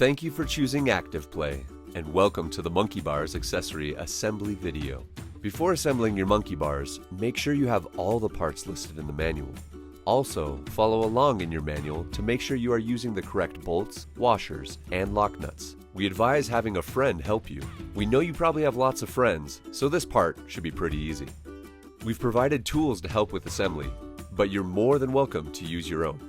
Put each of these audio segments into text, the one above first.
Thank you for choosing ActivPlay, and welcome to the Monkey Bars Accessory Assembly video. Before assembling your monkey bars, make sure you have all the parts listed in the manual. Also, follow along in your manual to make sure you are using the correct bolts, washers, and lock nuts. We advise having a friend help you. We know you probably have lots of friends, so this part should be pretty easy. We've provided tools to help with assembly, but you're more than welcome to use your own.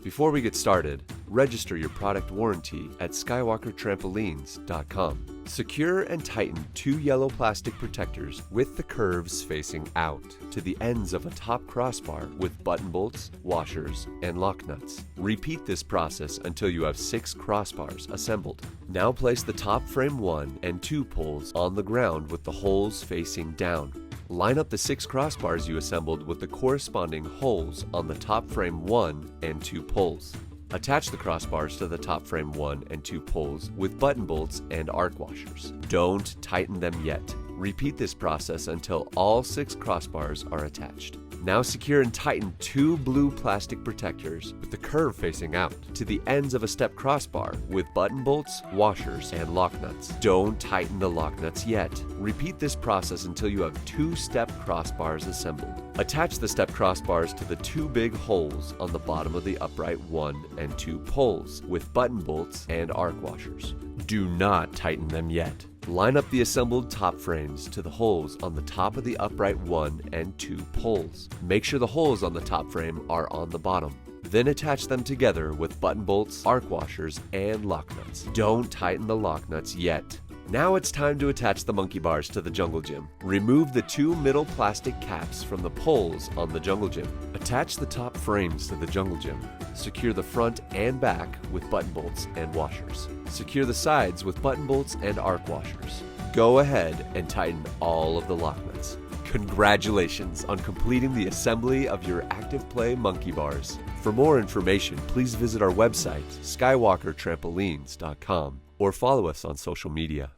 Before we get started, register your product warranty at skywalkertrampolines.com. Secure and tighten two yellow plastic protectors with the curves facing out to the ends of a top crossbar with button bolts, washers, and lock nuts. Repeat this process until you have 6 crossbars assembled. Now place the top frame 1 and 2 poles on the ground with the holes facing down. Line up the 6 crossbars you assembled with the corresponding holes on the top frame 1 and 2 poles. Attach the crossbars to the top frame 1 and 2 poles with button bolts and arc washers. Don't tighten them yet. Repeat this process until all 6 crossbars are attached. Now secure and tighten 2 blue plastic protectors with the curve facing out to the ends of a step crossbar with button bolts, washers, and lock nuts. Don't tighten the lock nuts yet. Repeat this process until you have 2 step crossbars assembled. Attach the step crossbars to the 2 big holes on the bottom of the upright 1 and 2 poles with button bolts and arc washers. Do not tighten them yet. Line up the assembled top frames to the holes on the top of the upright 1 and 2 poles. Make sure the holes on the top frame are on the bottom. Then attach them together with button bolts, arc washers, and lock nuts. Don't tighten the lock nuts yet. Now it's time to attach the monkey bars to the jungle gym. Remove the 2 middle plastic caps from the poles on the jungle gym. Attach the top frames to the jungle gym. Secure the front and back with button bolts and washers. Secure the sides with button bolts and arc washers. Go ahead and tighten all of the lock nuts. Congratulations on completing the assembly of your ActivPlay monkey bars. For more information, please visit our website, skywalkertrampolines.com, or follow us on social media.